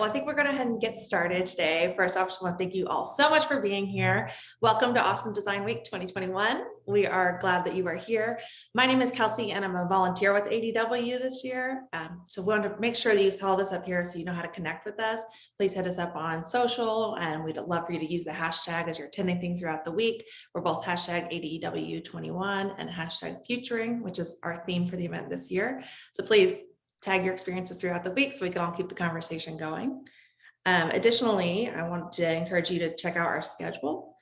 Well, I think we're going to go ahead and get started today. First off, I just want to thank you all so much for being here. Welcome to Austin Design Week 2021. We are glad that you are here. My name is Kelsey, and I'm a volunteer with ADW this year. So we want to make sure that you saw this up here so you know how to connect with us. Please hit us up on social, and we'd love for you to use the hashtag as you're attending things throughout the week. We're both hashtag ADW21 and hashtag Futuring, which is our theme for the event this year. So please tag your experiences throughout the week so we can all keep the conversation going. Additionally, I want to encourage you to check out our schedule.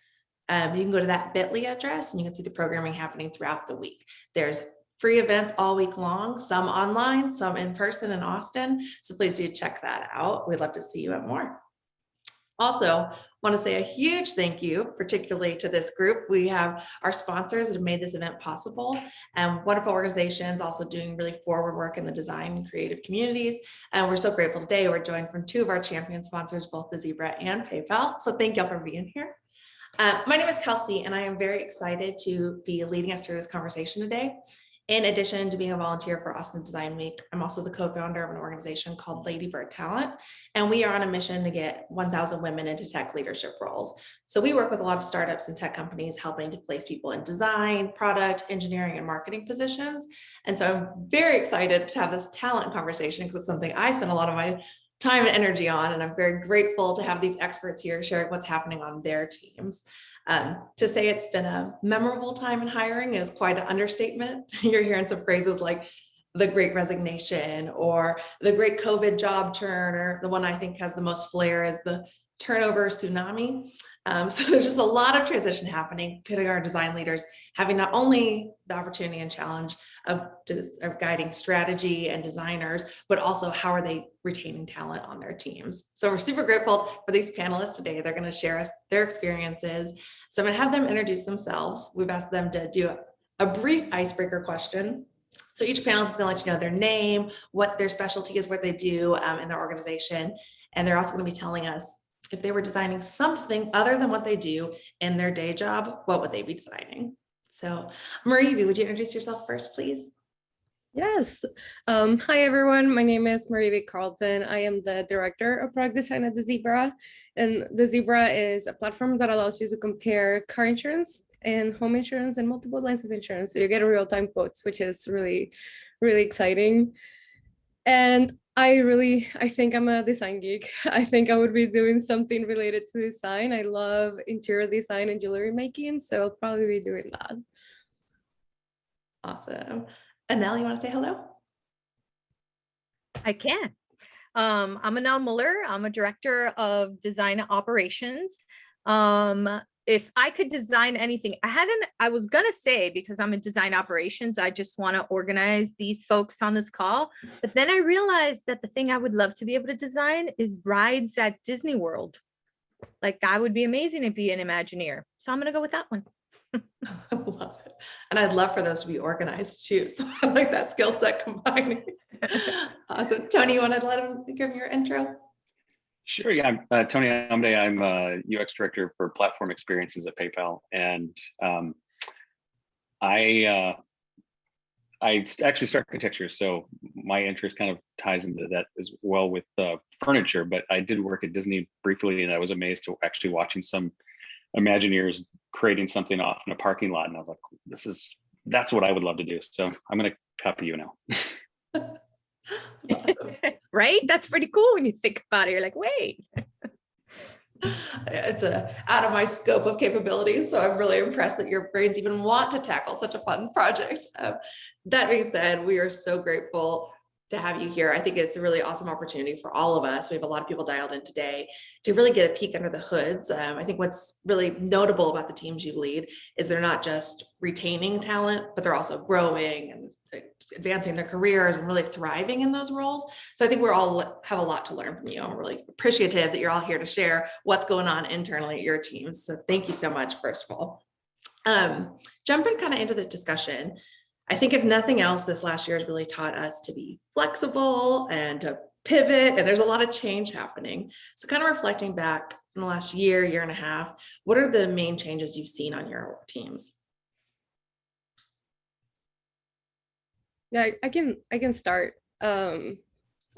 You can go to that bit.ly address and you can see the programming happening throughout the week. There's free events all week long, some online, some in person in Austin. So please do check that out. We'd love to see you at more. Also, want to say a huge thank you, particularly to this group. We have our sponsors that have made this event possible, and wonderful organizations also doing really forward work in the design and creative communities. And we're so grateful today. We're joined from two of our champion sponsors, both the Zebra and PayPal. So thank y'all for being here. My name is Kelsey, and I am very excited to be leading us through this conversation today. In addition to being a volunteer for Austin Design Week, I'm also the co-founder of an organization called Lady Bird Talent, and we are on a mission to get 1,000 women into tech leadership roles. So we work with a lot of startups and tech companies helping to place people in design, product, engineering, and marketing positions. And so I'm very excited to have this talent conversation because it's something I spend a lot of my time and energy on, and I'm very grateful to have these experts here sharing what's happening on their teams. To say it's been a memorable time in hiring is quite an understatement. You're hearing some phrases like the great resignation or the great COVID job churn, or the one I think has the most flair is the turnover tsunami. So there's just a lot of transition happening, putting our design leaders having not only the opportunity and challenge of guiding strategy and designers, but also how are they retaining talent on their teams. So we're super grateful for these panelists today. They're going to share us their experiences. So I'm going to have them introduce themselves. We've asked them to do a brief icebreaker question. So each panelist is going to let you know their name, what their specialty is, what they do in their organization. And they're also going to be telling us if they were designing something other than what they do in their day job, what would they be designing? So Marie, would you introduce yourself first, please? Yes. Hi, everyone. My name is Marie Carlton. I am the director of product design at the Zebra. And the Zebra is a platform that allows you to compare car insurance and home insurance and multiple lines of insurance. So you get real-time quotes, which is really, really exciting. And I think I'm a design geek. I think I would be doing something related to design. I love interior design and jewelry making, so I'll probably be doing that. Awesome. Anel, you want to say hello? I can. I'm Anel Muller. I'm a director of design operations. If I could design anything, I was gonna say, because I'm in design operations, I just want to organize these folks on this call. But then I realized that the thing I would love to be able to design is rides at Disney World. Like, that would be amazing to be an Imagineer. So I'm gonna go with that one. I love it. And I'd love for those to be organized too. So I like that skill set combining. Awesome. Tony, you want to let him give your intro? Sure. Yeah, I'm Tony Amde. I'm UX director for platform experiences at PayPal, and I actually start architecture, so my interest kind of ties into that as well with furniture. But I did work at Disney briefly, and I was amazed to actually watching some Imagineers creating something off in a parking lot, and I was like, that's what I would love to do. So I'm going to copy you now. Awesome. Right? That's pretty cool when you think about it. You're like, wait. It's out of my scope of capabilities, so I'm really impressed that your brains even want to tackle such a fun project. That being said, we are so grateful to have you here. I think it's a really awesome opportunity for all of us. We have a lot of people dialed in today to really get a peek under the hoods. I think what's really notable about the teams you lead is they're not just retaining talent, but they're also growing and advancing their careers and really thriving in those roles. So I think we're all have a lot to learn from you. I'm really appreciative that you're all here to share what's going on internally at your teams. So thank you so much, first of all. Jumping kind of into the discussion, I think if nothing else, this last year has really taught us to be flexible and to pivot, and there's a lot of change happening. So kind of reflecting back in the last year and a half, what are the main changes you've seen on your teams? Yeah, I can start. I'll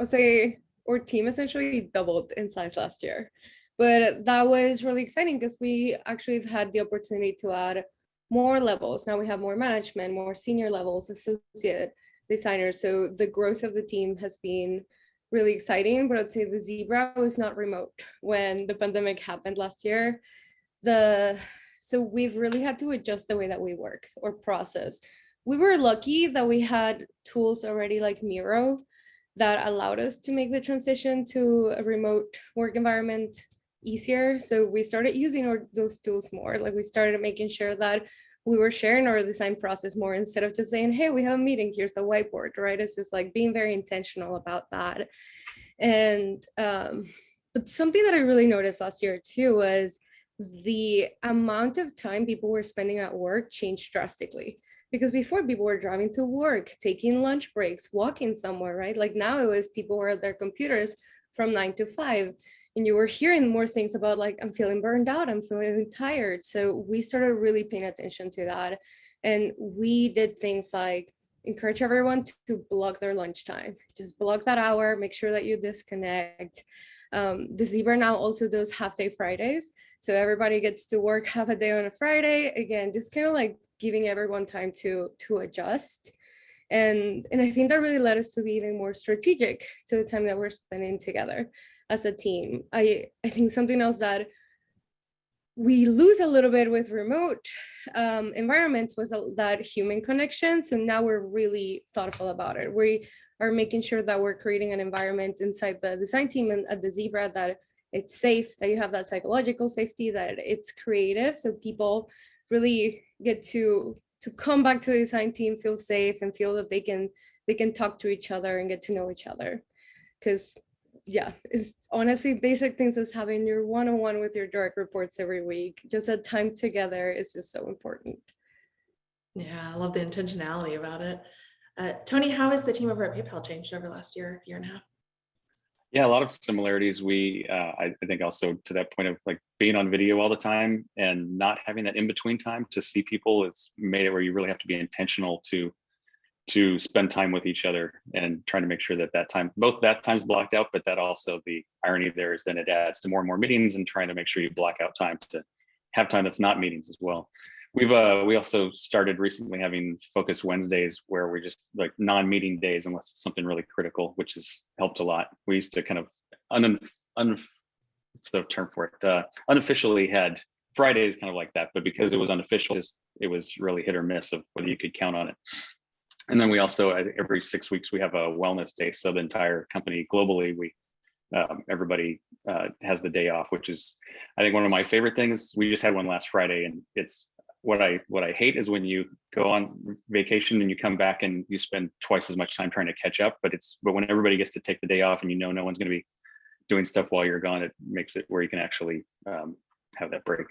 say our team essentially doubled in size last year. But that was really exciting because we actually have had the opportunity to add more levels. Now we have more management, more senior levels, associate designers. So the growth of the team has been really exciting. But I'd say the Zebra was not remote when the pandemic happened last year. So we've really had to adjust the way that we work or process. We were lucky that we had tools already like Miro that allowed us to make the transition to a remote work environment easier. So we started using those tools more. Like we started making sure that we were sharing our design process more instead of just saying, hey, we have a meeting, here's a whiteboard, right? It's just like being very intentional about that. And but something that I really noticed last year too was the amount of time people were spending at work changed drastically. Because before people were driving to work, taking lunch breaks, walking somewhere, right? Like now it was people were at their computers from 9 to 5. And you were hearing more things about like, I'm feeling burned out, I'm feeling tired. So we started really paying attention to that. And we did things like encourage everyone to block their lunchtime. Just block that hour, make sure that you disconnect. The Zebra now also does half day Fridays. So everybody gets to work half a day on a Friday. Again, just kind of like giving everyone time to adjust. And I think that really led us to be even more strategic to the time that we're spending together as a team. I think something else that we lose a little bit with remote environments was that human connection. So now we're really thoughtful about it. We are making sure that we're creating an environment inside the design team and at the Zebra that it's safe, that you have that psychological safety, that it's creative. So people really get to come back to the design team, feel safe and feel that they can talk to each other and get to know each other. Because yeah, it's honestly basic things as having your one-on-one with your direct reports every week. Just that time together is just so important. Yeah, I love the intentionality about it. Tony, how has the team over at PayPal changed over the last year and a half? Yeah, a lot of similarities. I think also to that point of like being on video all the time and not having that in between time to see people, it's made it where you really have to be intentional to spend time with each other and trying to make sure that time, both that time's blocked out, but that also the irony there is then it adds to more and more meetings and trying to make sure you block out time to have time that's not meetings as well. We also started recently having focus Wednesdays where we're just like non-meeting days unless it's something really critical, which has helped a lot. We used to kind of what's the term for it? Unofficially had Fridays kind of like that, but because it was unofficial, it was really hit or miss of whether you could count on it. And then we also, every 6 weeks, we have a wellness day. So the entire company globally, everybody has the day off, which is, I think, one of my favorite things. We just had one last Friday, and it's what I hate is when you go on vacation and you come back and you spend twice as much time trying to catch up. But when everybody gets to take the day off and no one's going to be doing stuff while you're gone, it makes it where you can actually have that break.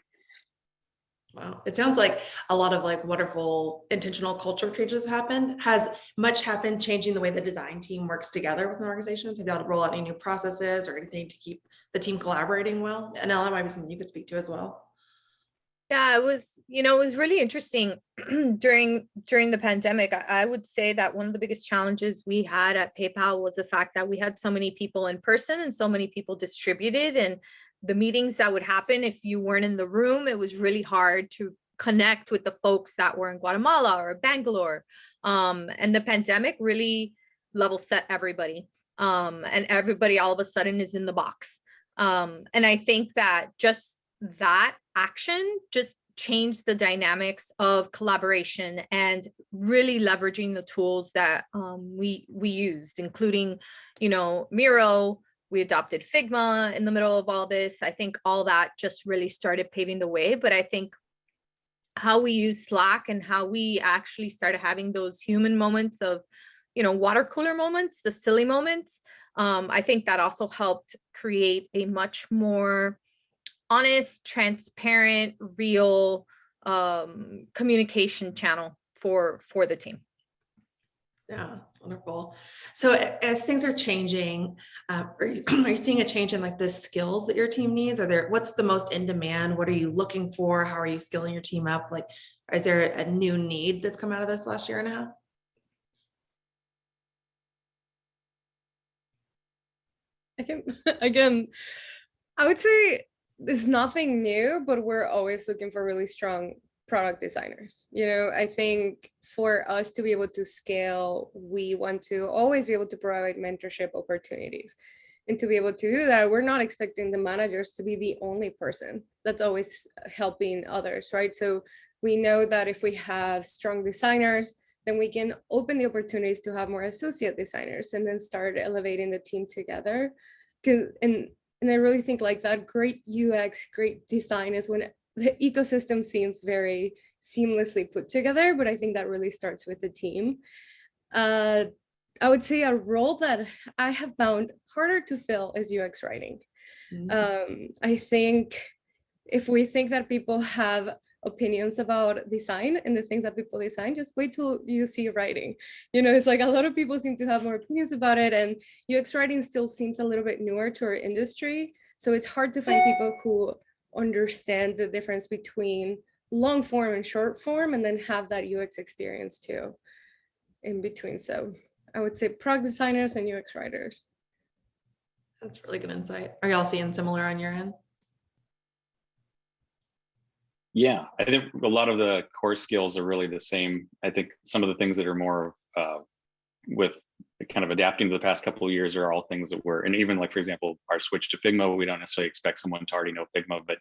Wow. It sounds like a lot of like wonderful intentional culture changes happened. Has much happened changing the way the design team works together within organizations? Have you able to roll out any new processes or anything to keep the team collaborating well? And Ella, might be something you could speak to as well. Yeah, it was really interesting during the pandemic. I would say that one of the biggest challenges we had at PayPal was the fact that we had so many people in person and so many people distributed, and the meetings that would happen, if you weren't in the room, it was really hard to connect with the folks that were in Guatemala or Bangalore. And the pandemic really level set everybody. And everybody all of a sudden is in the box. And I think that just that action just changed the dynamics of collaboration and really leveraging the tools that we used, including, Miro. We adopted Figma in the middle of all this. I think all that just really started paving the way. But I think how we use Slack and how we actually started having those human moments of, water cooler moments, the silly moments. I think that also helped create a much more honest, transparent, real communication channel for the team. Yeah, it's wonderful. So as things are changing, are you seeing a change in like the skills that your team needs? What's the most in demand? What are you looking for? How are you skilling your team up? Like, is there a new need that's come out of this last year and a half? I can, again, I would say there's nothing new, but we're always looking for really strong product designers. I think for us to be able to scale, we want to always be able to provide mentorship opportunities. And to be able to do that, we're not expecting the managers to be the only person that's always helping others, right? So we know that if we have strong designers, then we can open the opportunities to have more associate designers and then start elevating the team together. And I really think like that great UX, great design is when the ecosystem seems very seamlessly put together, but I think that really starts with the team. I would say a role that I have found harder to fill is UX writing. I think if we think that people have opinions about design and the things that people design, just wait till you see writing. It's like a lot of people seem to have more opinions about it, and UX writing still seems a little bit newer to our industry. So it's hard to find people who understand the difference between long form and short form, and then have that UX experience too in between. So I would say product designers and UX writers. That's really good insight. Are y'all seeing similar on your end? Yeah, I think a lot of the core skills are really the same. I think some of the things that are more with kind of adapting to the past couple of years are all things that and even like, for example, our switch to Figma, we don't necessarily expect someone to already know Figma, but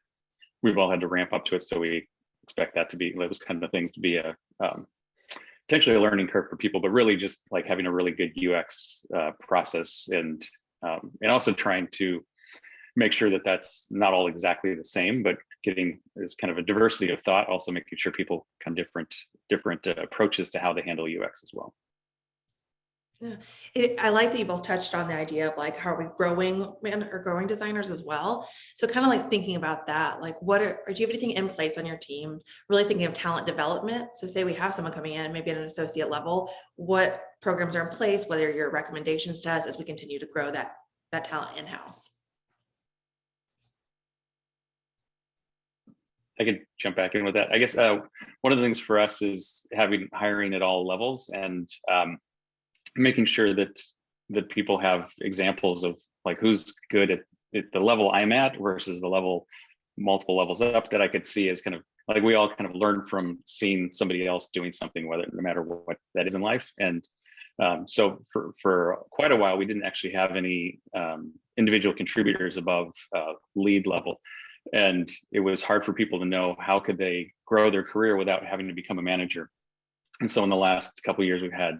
we've all had to ramp up to it. So we expect that to be those kind of things to be a potentially a learning curve for people, but really just like having a really good UX process and also trying to make sure that that's not all exactly the same, but getting there's kind of a diversity of thought, also making sure people kind of different approaches to how they handle UX as well. Yeah, I like that you both touched on the idea of like, how are we growing designers as well? So kind of like thinking about that, like do you have anything in place on your team, really thinking of talent development? So say we have someone coming in, maybe at an associate level, what programs are in place? What are your recommendations to us as we continue to grow that talent in-house? I could jump back in with that. I guess one of the things for us is hiring at all levels and making sure that people have examples of like who's good at the level I'm at versus the level multiple levels up that I could see as kind of like we all kind of learn from seeing somebody else doing something, no matter what that is in life. And so for quite a while, we didn't actually have any individual contributors above lead level. And it was hard for people to know how could they grow their career without having to become a manager. And so in the last couple of years, we've had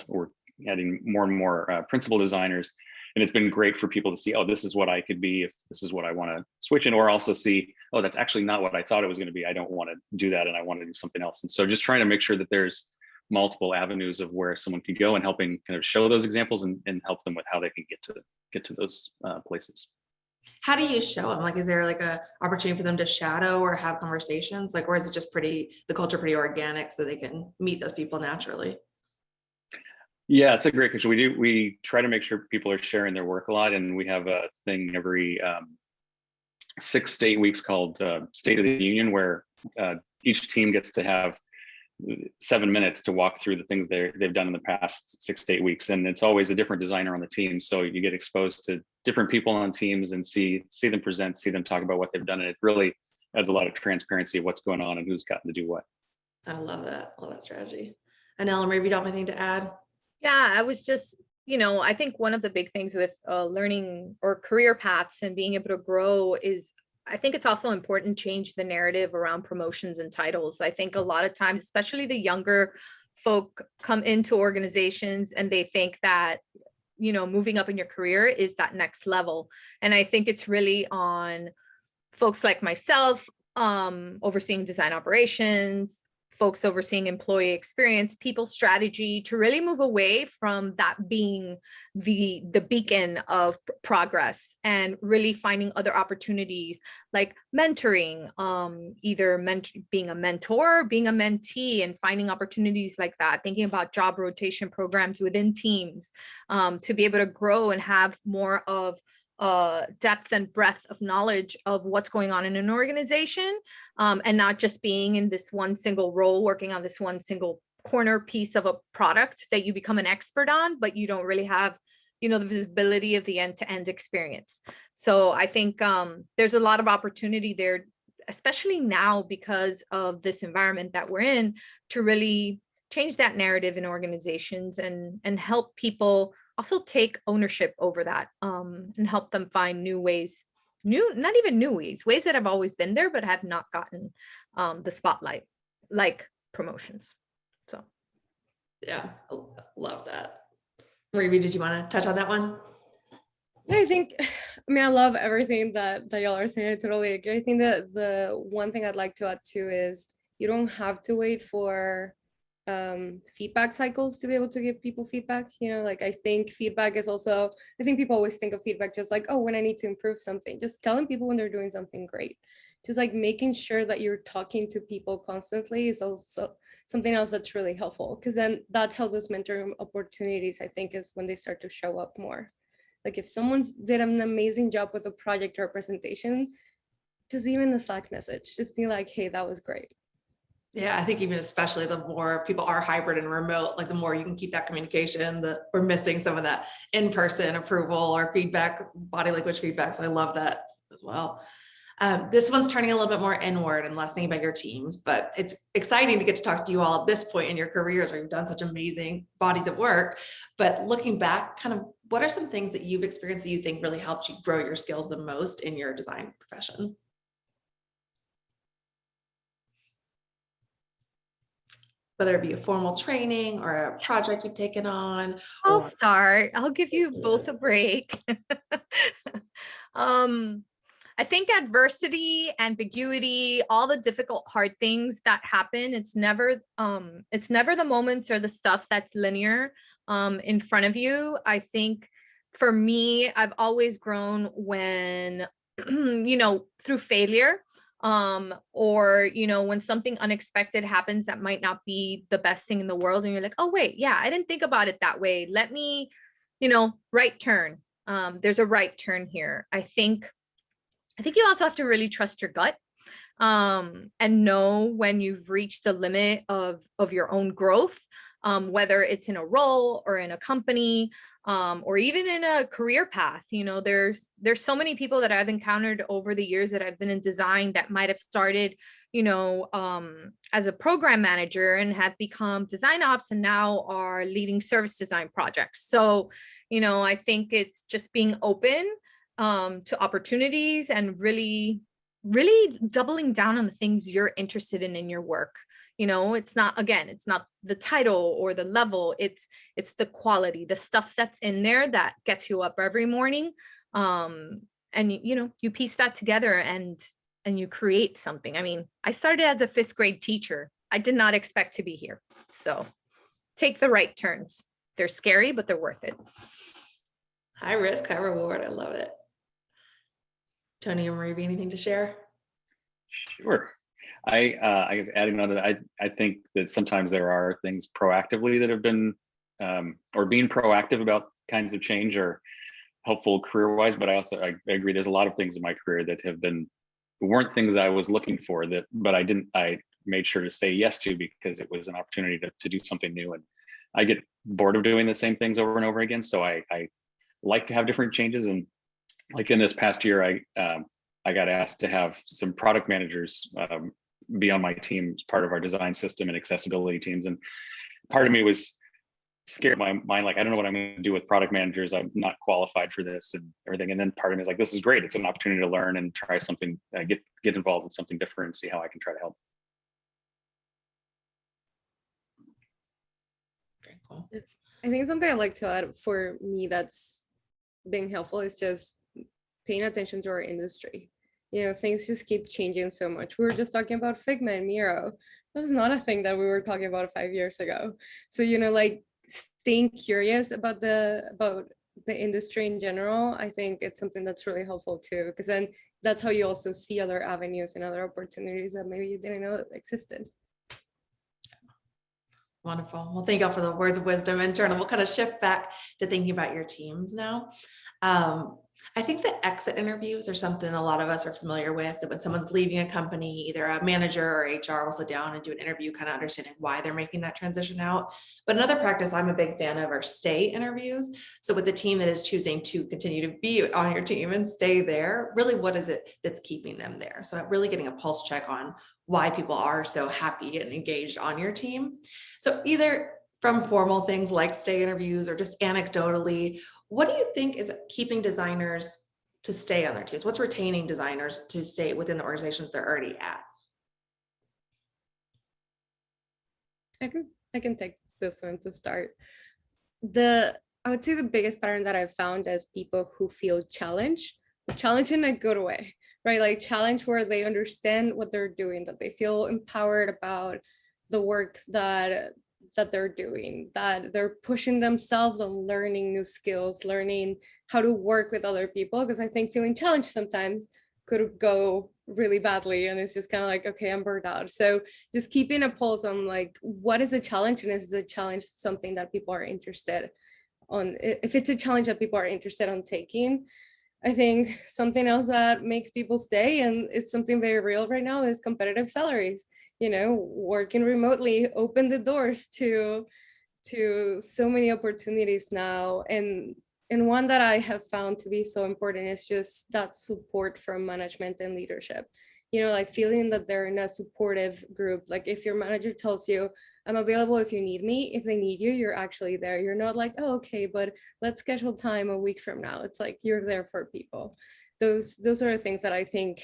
we're adding more and more principal designers. And it's been great for people to see, oh, this is what I could be if this is what I want to switch in, or also see, oh, that's actually not what I thought it was going to be. I don't want to do that and I want to do something else. And so just trying to make sure that there's multiple avenues of where someone can go and helping kind of show those examples and help them with how they can get to those places. How do you show them? Like, is there like a opportunity for them to shadow or have conversations? Like, or is it just the culture pretty organic so they can meet those people naturally? Yeah, it's a great question. We try to make sure people are sharing their work a lot, and we have a thing every 6 to 8 weeks called State of the Union, where each team gets to have 7 minutes to walk through the things they've done in the past 6 to 8 weeks, and it's always a different designer on the team. So you get exposed to different people on teams and see them present, see them talk about what they've done, and it really adds a lot of transparency of what's going on and who's gotten to do what. I love that. I love that strategy. Anel, maybe you don't have anything to add? Yeah, I was just, I think one of the big things with learning or career paths and being able to grow is, I think it's also important to change the narrative around promotions and titles. I think a lot of times, especially the younger folk, come into organizations and they think that, moving up in your career is that next level. And I think it's really on folks like myself, overseeing design operations, folks overseeing employee experience, people strategy, to really move away from that being the beacon of progress and really finding other opportunities like mentoring, either being a mentor, being a mentee, and finding opportunities like that, thinking about job rotation programs within teams, to be able to grow and have more of depth and breadth of knowledge of what's going on in an organization, and not just being in this one single role, working on this one single corner piece of a product that you become an expert on, but you don't really have the visibility of the end-to-end experience. So I think there's a lot of opportunity there, especially now because of this environment that we're in, to really change that narrative in organizations and help people also take ownership over that, and help them find new ways, not even new ways that have always been there, but have not gotten the spotlight, like promotions. So. Yeah, I love that. Marie, did you want to touch on that one? I think, I mean, I love everything that y'all are saying. I totally agree. I think that the one thing I'd like to add too is you don't have to wait for feedback cycles to be able to give people feedback. Like I think feedback is also, I think people always think of feedback just like, oh, when I need to improve something, just telling people when they're doing something great. Just like making sure that you're talking to people constantly is also something else that's really helpful, because then that's how those mentoring opportunities, I think, is when they start to show up more. Like if someone did an amazing job with a project or a presentation, just even a Slack message, just be like, hey, that was great. Yeah, I think even especially the more people are hybrid and remote, like the more you can keep that communication, that we're missing some of that in-person approval or feedback, body language feedback. So I love that as well. This one's turning a little bit more inward and less thinking about your teams, but it's exciting to get to talk to you all at this point in your careers where you've done such amazing bodies of work. But looking back, kind of what are some things that you've experienced that you think really helped you grow your skills the most in your design profession? Whether it be a formal training or a project you've taken on. I'll start. I'll give you both a break. I think adversity, ambiguity, all the difficult, hard things that happen, it's never the moments or the stuff that's linear in front of you. I think for me, I've always grown when, through failure, or, when something unexpected happens that might not be the best thing in the world. And you're like, oh, wait, yeah, I didn't think about it that way. Let me, right turn. There's a right turn here. I think you also have to really trust your gut, and know when you've reached the limit of your own growth, whether it's in a role or in a company, or even in a career path. There's so many people that I've encountered over the years that I've been in design that might have started, as a program manager and have become design ops and now are leading service design projects. So, I think it's just being open to opportunities and really doubling down on the things you're interested in your work. It's not the title or the level, it's the quality, the stuff that's in there that gets you up every morning. And you piece that together and you create something. I mean, I started as a 5th grade teacher. I did not expect to be here. So take the right turns. They're scary, but they're worth it. High risk, high reward. I love it. Tony or Marie, anything to share? Sure. I guess adding on to that, I think that sometimes there are things proactively that have been, or being proactive about kinds of change are helpful career-wise. But I agree, there's a lot of things in my career that weren't things I was looking for, but I made sure to say yes to because it was an opportunity to do something new. And I get bored of doing the same things over and over again. So I like to have different changes. And like in this past year, I got asked to have some product managers be on my team as part of our design system and accessibility teams. And part of me was scared in my mind, like, I don't know what I'm going to do with product managers. I'm not qualified for this and everything. And then part of me is like, this is great. It's an opportunity to learn and try something, get involved in something different and see how I can try to help. Very cool. I think something I'd like to add for me that's being helpful is just paying attention to our industry. Things just keep changing so much. We were just talking about Figma and Miro. That was not a thing that we were talking about 5 years ago. So, like staying curious about the industry in general, I think it's something that's really helpful too, because then that's how you also see other avenues and other opportunities that maybe you didn't know that existed. Wonderful. Well, thank you all for the words of wisdom in turn. We'll kind of shift back to thinking about your teams now. I think that exit interviews are something a lot of us are familiar with, that when someone's leaving a company, either a manager or HR will sit down and do an interview, kind of understanding why they're making that transition out. But another practice I'm a big fan of are stay interviews. So with the team that is choosing to continue to be on your team and stay there, really what is it that's keeping them there? So really getting a pulse check on why people are so happy and engaged on your team. So either from formal things like stay interviews or just anecdotally, what do you think is keeping designers to stay on their teams? What's retaining designers to stay within the organizations they're already at? I can take this one to start. I would say the biggest pattern that I've found is people who feel challenged in a good way, right? Like challenge where they understand what they're doing, that they feel empowered about the work that they're doing, that they're pushing themselves on learning new skills, learning how to work with other people. Because I think feeling challenged sometimes could go really badly, and it's just kind of like, okay, I'm burned out. So just keeping a pulse on like, what is a challenge, and is the challenge something that people are interested on? If it's a challenge that people are interested on taking, I think something else that makes people stay, and it's something very real right now, is competitive salaries. Working remotely open the doors to so many opportunities now. And one that I have found to be so important is just that support from management and leadership. Like feeling that they're in a supportive group. Like if your manager tells you, I'm available if you need me, if they need you, you're actually there. You're not like, oh, okay, but let's schedule time a week from now. It's like you're there for people. Those are the things that I think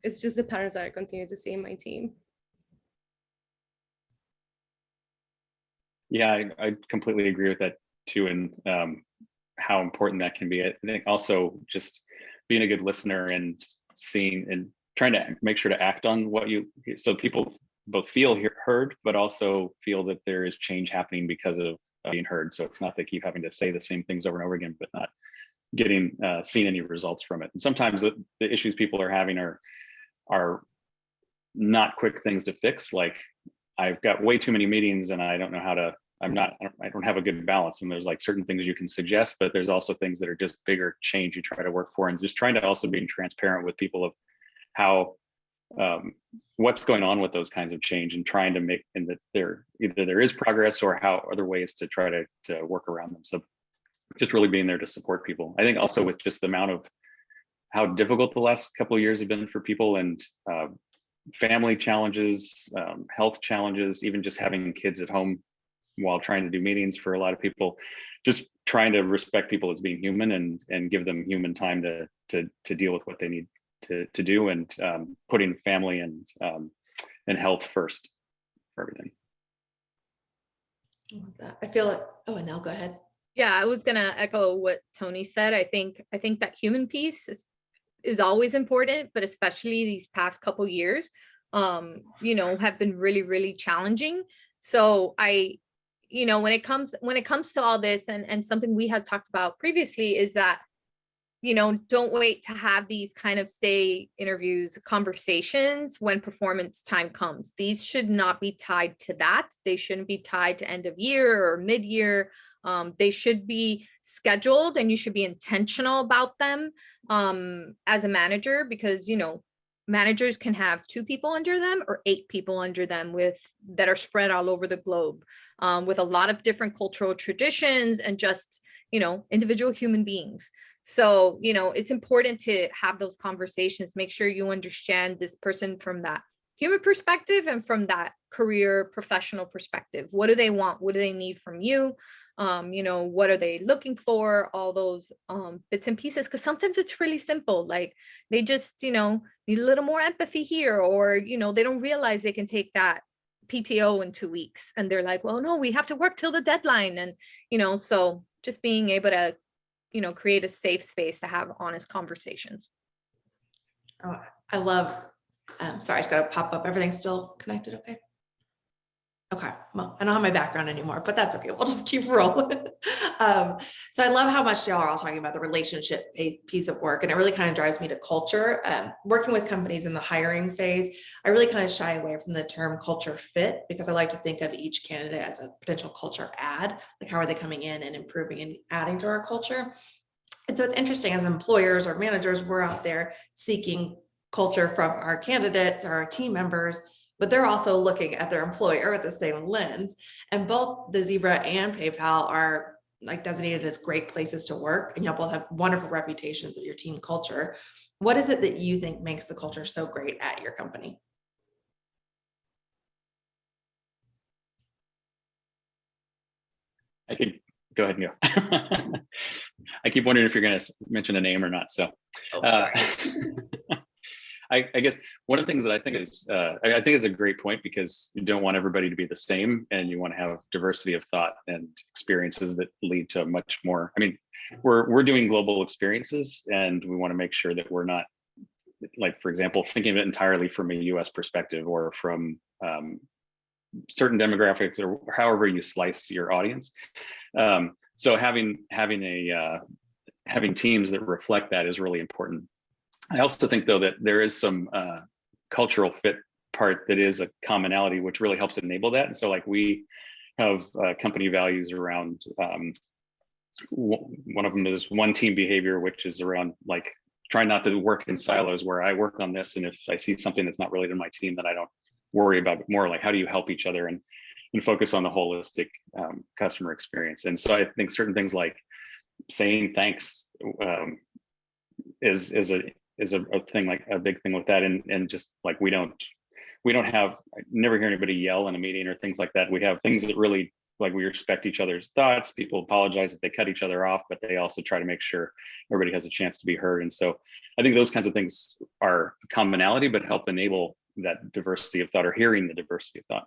it's just the patterns that I continue to see in my team. Yeah, I completely agree with that too, and how important that can be. I think also just being a good listener and seeing and trying to make sure to act on so people both feel heard, but also feel that there is change happening because of being heard. So it's not they keep having to say the same things over and over again, but not getting seeing any results from it. And sometimes the issues people are having are not quick things to fix. Like I've got way too many meetings and I don't know how to, I don't have a good balance. And there's like certain things you can suggest, but there's also things that are just bigger change you try to work for, and just trying to also being transparent with people of how, what's going on with those kinds of change, and trying to make, and that there is progress or how other ways to try to work around them. So just really being there to support people. I think also with just the amount of how difficult the last couple of years have been for people, and family challenges, health challenges, even just having kids at home while trying to do meetings for a lot of people, just trying to respect people as being human and give them human time to deal with what they need to do, and putting family and health first for everything. I love that. I feel it. Oh, and now go ahead. Yeah, I was gonna echo what Tony said. I think that human piece is always important, but especially these past couple years, have been really, really challenging. So when it comes to all this, and something we had talked about previously, is that, don't wait to have these kind of stay interviews, conversations when performance time comes. These should not be tied to that. They shouldn't be tied to end of year or mid-year. They should be scheduled, and you should be intentional about them as a manager, because managers can have 2 people under them or 8 people under them that are spread all over the globe, with a lot of different cultural traditions and just individual human beings. So it's important to have those conversations. Make sure you understand this person from that human perspective and from that career professional perspective. What do they want? What do they need from you? What are they looking for? All those bits and pieces, because sometimes it's really simple. Like they just need a little more empathy here, or they don't realize they can take that PTO in 2 weeks, and they're like, well, no, we have to work till the deadline. And so just being able to create a safe space to have honest conversations. Oh, I love, sorry, I just got to pop up. Everything's still connected. Okay. Okay, well, I don't have my background anymore, but that's okay. We'll just keep rolling. So I love how much y'all are all talking about the relationship piece of work, and it really kind of drives me to culture. Working with companies in the hiring phase, I really kind of shy away from the term culture fit, because I like to think of each candidate as a potential culture add. Like, how are they coming in and improving and adding to our culture? And so it's interesting as employers or managers, we're out there seeking culture from our candidates or our team members, but they're also looking at their employer with the same lens. And both the Zebra and PayPal are like designated as great places to work, and y'all both have wonderful reputations of your team culture. What is it that you think makes the culture so great at your company? I could go ahead and go. I keep wondering if you're going to mention a name or not. So I guess one of the things that I think is, I think it's a great point, because you don't want everybody to be the same, and you want to have diversity of thought and experiences that lead to much more. I mean, we're doing global experiences, and we want to make sure that we're not, like, for example, thinking of it entirely from a US perspective or from certain demographics, or however you slice your audience. So having teams that reflect that is really important. I also think, though, that there is some cultural fit part that is a commonality, which really helps enable that. And so, like, we have company values around, one of them is one team behavior, which is around, like, trying not to work in silos, where I work on this, and if I see something that's not related to my team, then I don't worry about it. More like, how do you help each other and focus on the holistic customer experience. And so I think certain things like saying thanks is a thing, like a big thing with that. And just like, we don't have, I never hear anybody yell in a meeting or things like that. We have things that really, like, we respect each other's thoughts. People apologize if they cut each other off, but they also try to make sure everybody has a chance to be heard. And so I think those kinds of things are a commonality, but help enable that diversity of thought, or hearing the diversity of thought.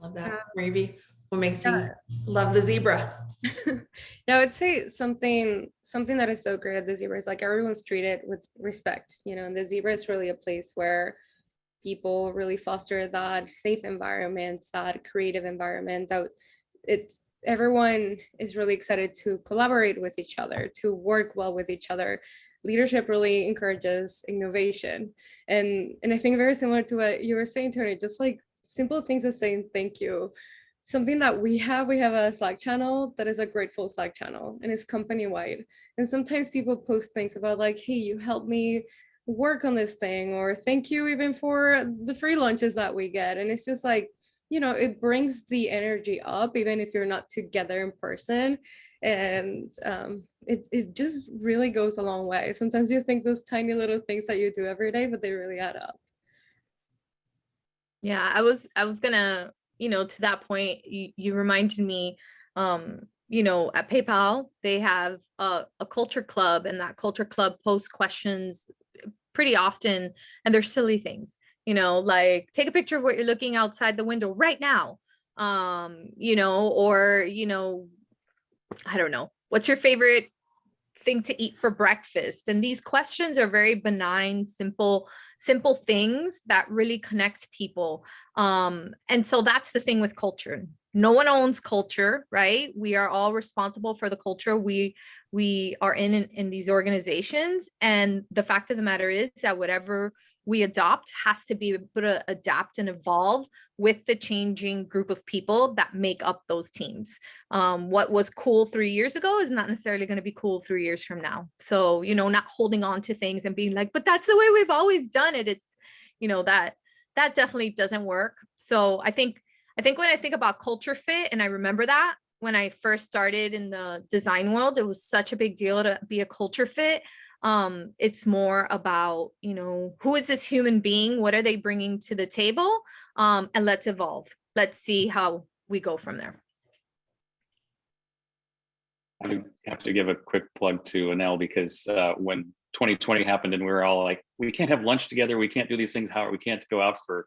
Love that. Maybe what makes you love the Zebra? Now, I would say something that is so great at the Zebra is, like, everyone's treated with respect. And the Zebra is really a place where people really foster that safe environment, that creative environment, that everyone is really excited to collaborate with each other, to work well with each other. Leadership really encourages innovation. And I think very similar to what you were saying, Tony, just like simple things as saying thank you. Something that we have a Slack channel that is a grateful Slack channel, and it's company wide. And sometimes people post things about, like, hey, you helped me work on this thing, or thank you even for the free lunches that we get. And it's just like, it brings the energy up, even if you're not together in person. And it just really goes a long way. Sometimes you think those tiny little things that you do every day, but they really add up. Yeah, I was gonna, to that point, you reminded me, at PayPal, they have a culture club, and that culture club posts questions pretty often, and they're silly things, like, take a picture of what you're looking outside the window right now, or, I don't know, what's your favorite thing to eat for breakfast? And these questions are very benign, simple things that really connect people. And so that's the thing with culture. No one owns culture, right? We are all responsible for the culture we are in these organizations. And the fact of the matter is that whatever we adopt has to be able to adapt and evolve with the changing group of people that make up those teams. What was cool 3 years ago is not necessarily going to be cool 3 years from now. So, not holding on to things and being like, but that's the way we've always done it. It's, that definitely doesn't work. So I think when I think about culture fit, and I remember that when I first started in the design world, it was such a big deal to be a culture fit. It's more about, who is this human being? What are they bringing to the table? And let's evolve. Let's see how we go from there. I have to give a quick plug to Anel, because when 2020 happened and we were all like, we can't have lunch together, we can't do these things, we can't go out for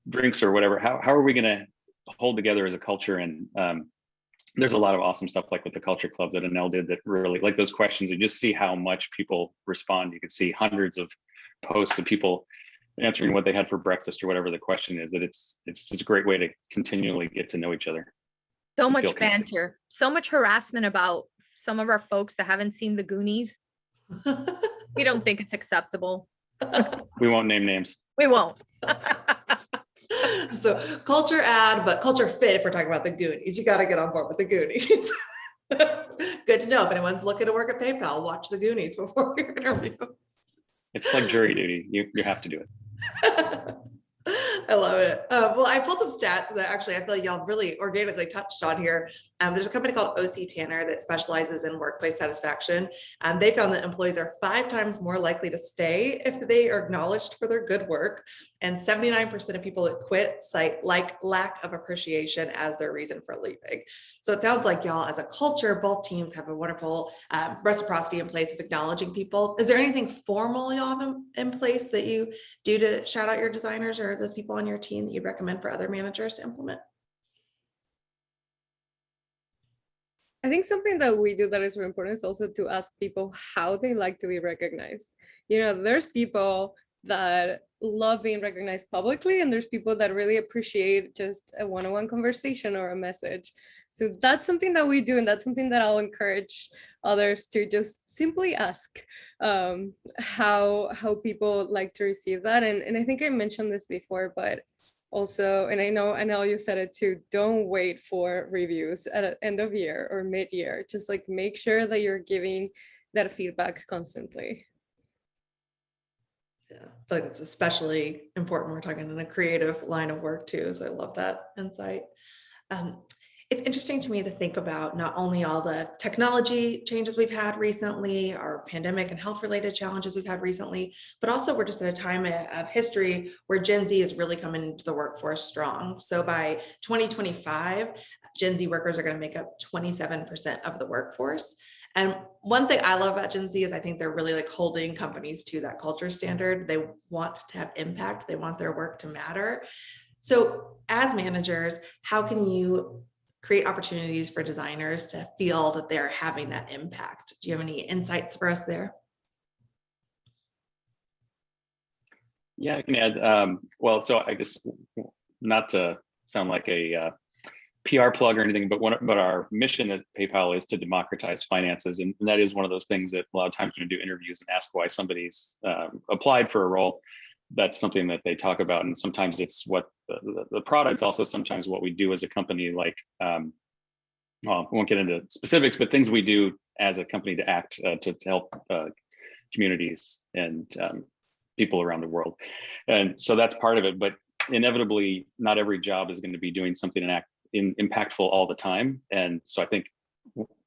drinks or whatever, how are we going to hold together as a culture? And there's a lot of awesome stuff, like with the culture club that Anel did, that really, like, those questions, you just see how much people respond. You can see hundreds of posts of people answering what they had for breakfast or whatever the question is. That it's just a great way to continually get to know each other. So much banter, so much harassment about some of our folks that haven't seen the Goonies. We don't think it's acceptable. We won't name names. We won't. So culture add, but culture fit, if we're talking about the Goonies, you got to get on board with the Goonies. Good to know. If anyone's looking to work at PayPal, watch the Goonies before your interview. It's like jury duty. You have to do it. I love it. Well, I pulled some stats that actually I feel like y'all really organically touched on here. There's a company called OC Tanner that specializes in workplace satisfaction. They found that employees are 5 times more likely to stay if they are acknowledged for their good work. And 79% of people that quit cite lack of appreciation as their reason for leaving. So it sounds like y'all as a culture, both teams have a wonderful reciprocity in place of acknowledging people. Is there anything formal y'all have in place that you do to shout out your designers or those people on your team that you'd recommend for other managers to implement? I think something that we do that is really important is also to ask people how they like to be recognized. There's people that love being recognized publicly, and there's people that really appreciate just a one-on-one conversation or a message. So that's something that we do, and that's something that I'll encourage others to just simply ask how people like to receive that. And I think I mentioned this before, but also, and I know you said it too, don't wait for reviews at the end of year or mid-year. Just like make sure that you're giving that feedback constantly. Yeah, I feel like it's especially important when we're talking in a creative line of work too. So I love that insight. It's interesting to me to think about not only all the technology changes we've had recently, our pandemic and health related challenges we've had recently, but also we're just at a time of history where Gen Z is really coming into the workforce strong. So by 2025, Gen Z workers are going to make up 27% of the workforce. And one thing I love about Gen Z is I think they're really like holding companies to that culture standard. They want to have impact. They want their work to matter. So as managers, how can you create opportunities for designers to feel that they're having that impact? Do you have any insights for us there? Yeah, I can add. Well, so I guess not to sound like a PR plug or anything, but our mission at PayPal is to democratize finances, and that is one of those things that a lot of times when you do interviews and ask why somebody's applied for a role, that's something that they talk about, and sometimes it's what the product's also sometimes what we do as a company. Like, well, I won't get into specifics, but things we do as a company to act to help communities and people around the world, and so that's part of it. But inevitably, not every job is going to be doing something impactful all the time, and so I think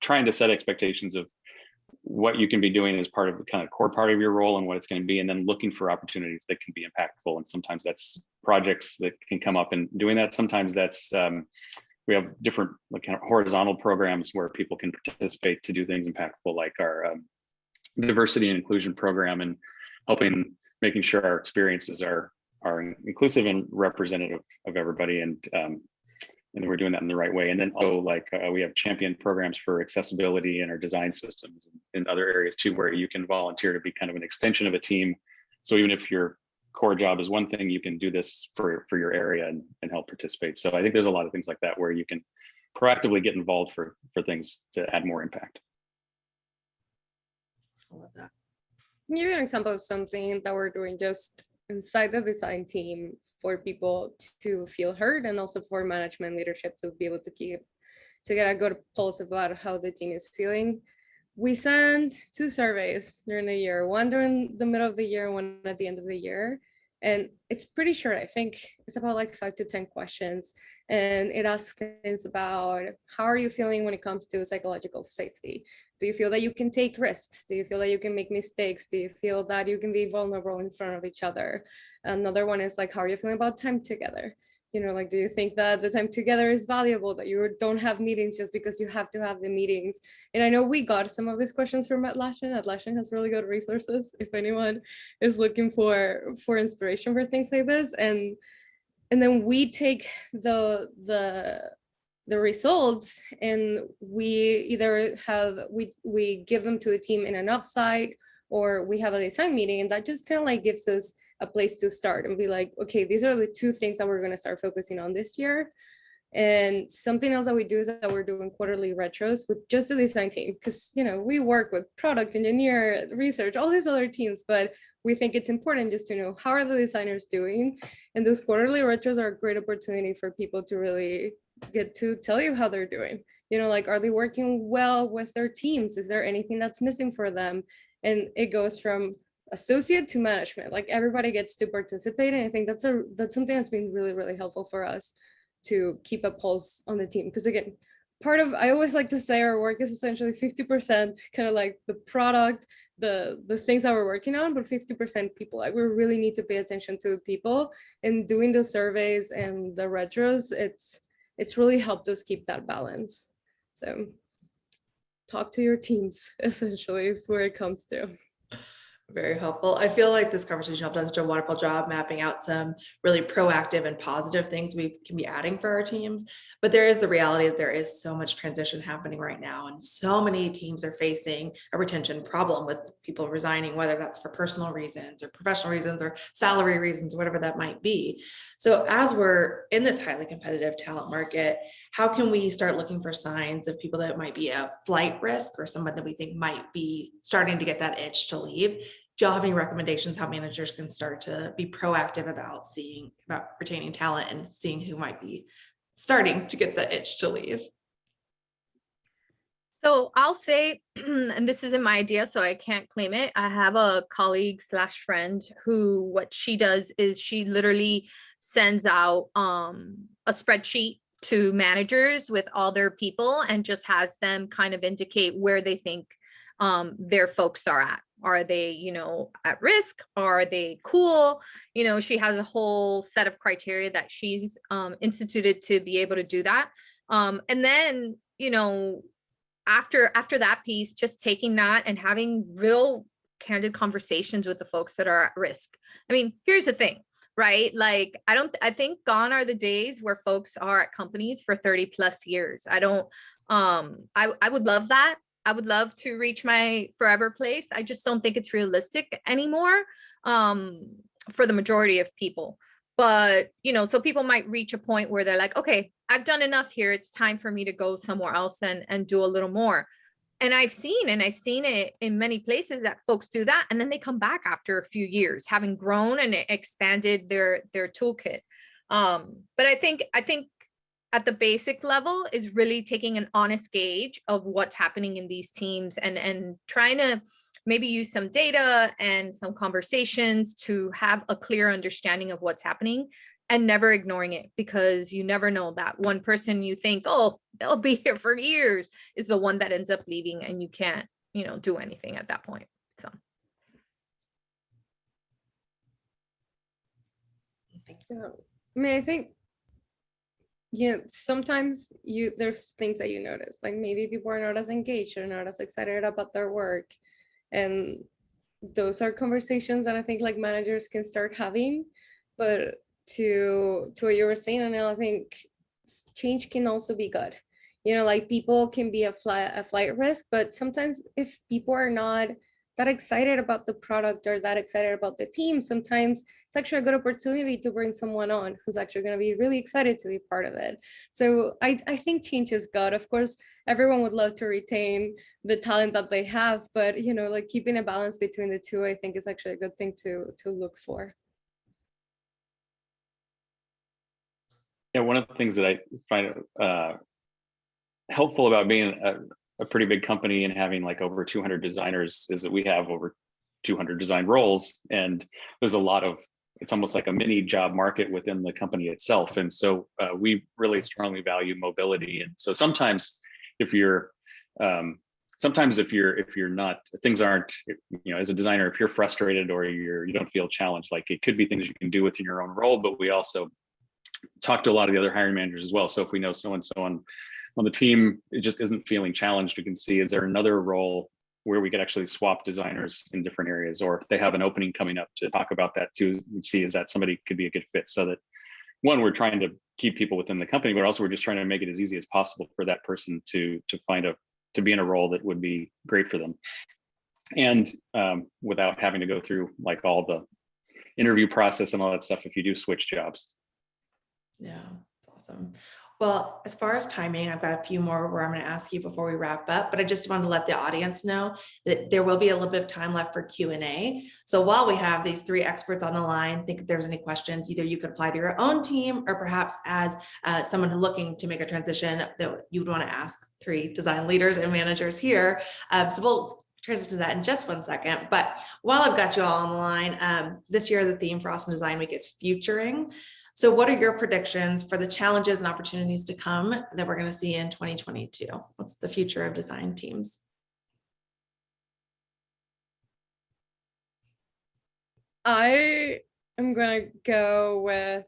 trying to set expectations of what you can be doing as part of the kind of core part of your role and what it's going to be, and then looking for opportunities that can be impactful. And sometimes that's projects that can come up and doing that. Sometimes that's we have different like kind of horizontal programs where people can participate to do things impactful, like our diversity and inclusion program, and making sure our experiences are inclusive and representative of everybody, and we're doing that in the right way. And then also like we have champion programs for accessibility in our design systems and other areas too, where you can volunteer to be kind of an extension of a team. So even if your core job is one thing, you can do this for your area and help participate. So I think there's a lot of things like that where you can proactively get involved for things to add more impact. I love that. Can you give an example of something that we're doing just inside the design team for people to feel heard, and also for management leadership to be able to get a good pulse about how the team is feeling? We send 2 surveys during the year, one during the middle of the year, one at the end of the year. And it's pretty short. I think it's about like 5 to 10 questions. And it asks things about how are you feeling when it comes to psychological safety? Do you feel that you can take risks? Do you feel that you can make mistakes? Do you feel that you can be vulnerable in front of each other? Another one is like, how are you feeling about time together? Like, do you think that the time together is valuable, that you don't have meetings just because you have to have the meetings? And I know we got some of these questions from Atlassian. Atlassian has really good resources if anyone is looking for inspiration for things like this. And then we take the results, and we either we give them to a team in an offsite, or we have a design meeting, and that just kind of like gives us a place to start and be like, okay, these are the 2 things that we're going to start focusing on this year. And something else that we do is that we're doing quarterly retros with just the design team, because we work with product engineer, research, all these other teams, but we think it's important just to know how are the designers doing. And those quarterly retros are a great opportunity for people to really get to tell you how they're doing. You know, like, are they working well with their teams? Is there anything that's missing for them? And it goes from associate to management, like everybody gets to participate. And I think that's something that's been really, really helpful for us to keep a pulse on the team. Because again, I always like to say our work is essentially 50% kind of like the product, the things that we're working on, but 50% people. Like, we really need to pay attention to the people, and doing the surveys and the retros, it's really helped us keep that balance. So talk to your teams, essentially, is where it comes to. Very helpful. I feel like this conversation has done such a wonderful job mapping out some really proactive and positive things we can be adding for our teams. But there is the reality that there is so much transition happening right now, and so many teams are facing a retention problem with people resigning, whether that's for personal reasons or professional reasons or salary reasons, whatever that might be. So as we're in this highly competitive talent market, how can we start looking for signs of people that might be a flight risk or someone that we think might be starting to get that itch to leave? Do y'all have any recommendations how managers can start to be proactive about retaining talent and seeing who might be starting to get the itch to leave? So I'll say, and this isn't my idea, so I can't claim it. I have a colleague / friend who, what she does is she literally sends out a spreadsheet to managers with all their people and just has them kind of indicate where they think their folks are at. Are they, you know, at risk? Are they cool? You know, she has a whole set of criteria that she's instituted to be able to do that. And then, you know, after that piece, just taking that and having real candid conversations with the folks that are at risk. I mean, here's the thing, right? Like, I think gone are the days where folks are at companies for 30 plus years. I would love that. I would love to reach my forever place. I just don't think it's realistic anymore for the majority of people. But, you know, so people might reach a point where they're like, okay, I've done enough here. It's time for me to go somewhere else and do a little more. And I've seen it in many places that folks do that. And then they come back after a few years, having grown and expanded their toolkit. But I think at the basic level is really taking an honest gauge of what's happening in these teams and trying to maybe use some data and some conversations to have a clear understanding of what's happening, and never ignoring it, because you never know, that one person you think, oh, they'll be here for years, is the one that ends up leaving, and you can't, you know, do anything at that point. So. Thank you. I mean, I think, yeah, sometimes there's things that you notice, like maybe people are not as engaged or not as excited about their work. And those are conversations that I think like managers can start having. But to what you were saying, Anil, I think change can also be good. You know, like people can be a flight risk, but sometimes if people are not that excited about the product or that excited about the team, sometimes it's actually a good opportunity to bring someone on who's actually going to be really excited to be part of it. So I think change is good. Of course, everyone would love to retain the talent that they have, but, you know, like keeping a balance between the two, I think is actually a good thing to look for. Yeah, one of the things that I find helpful about being a pretty big company and having like over 200 designers is that we have over 200 design roles, and there's a lot of, it's almost like a mini job market within the company itself. And so we really strongly value mobility. And so sometimes if you're not, things aren't, you know, as a designer, if you're frustrated or you don't feel challenged, like it could be things you can do within your own role, but we also talk to a lot of the other hiring managers as well. So if we know so-and-so on the team, it just isn't feeling challenged, we can see, is there another role where we could actually swap designers in different areas, or if they have an opening coming up, to talk about that too, and see, is that somebody could be a good fit? So that, one, we're trying to keep people within the company, but also we're just trying to make it as easy as possible for that person to be in a role that would be great for them. And without having to go through like all the interview process and all that stuff if you do switch jobs. Yeah, that's awesome. Well, as far as timing, I've got a few more where I'm going to ask you before we wrap up, but I just wanted to let the audience know that there will be a little bit of time left for Q&A. So while we have these three experts on the line, think if there's any questions, either you could apply to your own team or perhaps as someone looking to make a transition that you would want to ask three design leaders and managers here. So we'll transition to that in just one second. But while I've got you all on the line, this year the theme for Austin Design Week is futuring. So what are your predictions for the challenges and opportunities to come that we're going to see in 2022? What's the future of design teams? I am going to go with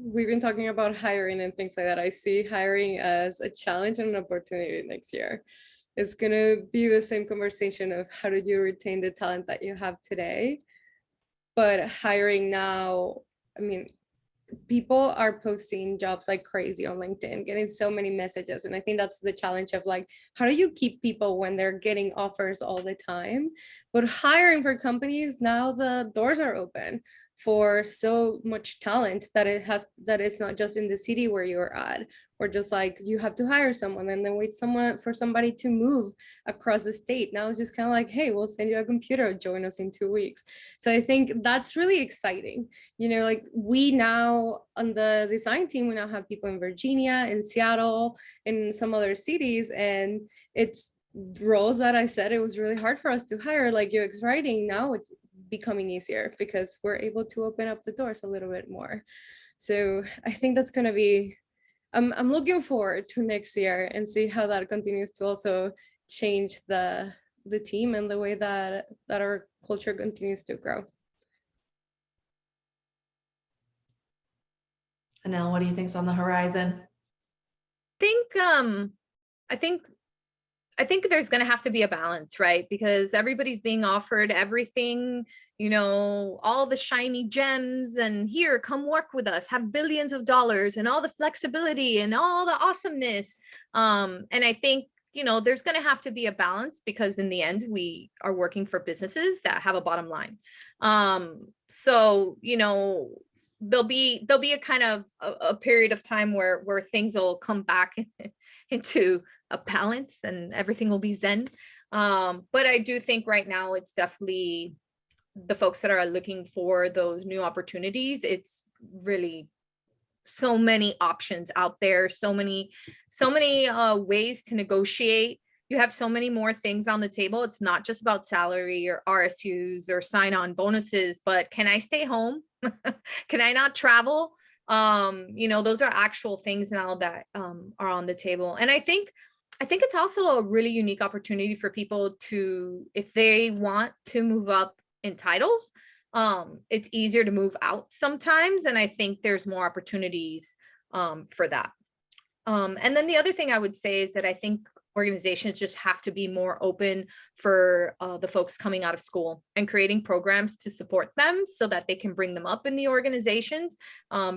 we've been talking about hiring and things like that. I see hiring as a challenge and an opportunity next year. It's going to be the same conversation of how do you retain the talent that you have today? But hiring now, I mean, people are posting jobs like crazy on LinkedIn, getting so many messages. And I think that's the challenge of like, how do you keep people when they're getting offers all the time? But hiring for companies, now the doors are open for so much talent that it's not just in the city where you're at, or just like you have to hire someone and then wait for somebody to move across the state. Now it's just kind of like, hey, we'll send you a computer, join us in 2 weeks. So I think that's really exciting. You know, like we now on the design team, we now have people in Virginia, in Seattle, in some other cities, and it's roles that I said it was really hard for us to hire, like UX writing. Now it's becoming easier because we're able to open up the doors a little bit more. So I think that's going to be, I'm looking forward to next year and see how that continues to also change the team and the way that our culture continues to grow. Anel, what do you think's on the horizon? I think there's going to have to be a balance, right? Because everybody's being offered everything, you know, all the shiny gems, and here, come work with us, have billions of dollars and all the flexibility and all the awesomeness. And I think, you know, there's going to have to be a balance, because in the end, we are working for businesses that have a bottom line. So, you know, there'll be a kind of a period of time where things will come back into a balance and everything will be zen. But I do think right now it's definitely the folks that are looking for those new opportunities. It's really so many options out there, so many ways to negotiate. You have so many more things on the table. It's not just about salary or RSUs or sign-on bonuses, but can I stay home? Can I not travel? You know, those are actual things now that are on the table. And I think it's also a really unique opportunity for people to, if they want to move up in titles, it's easier to move out sometimes. And I think there's more opportunities for that. And then the other thing I would say is that I think organizations just have to be more open for the folks coming out of school and creating programs to support them so that they can bring them up in the organizations,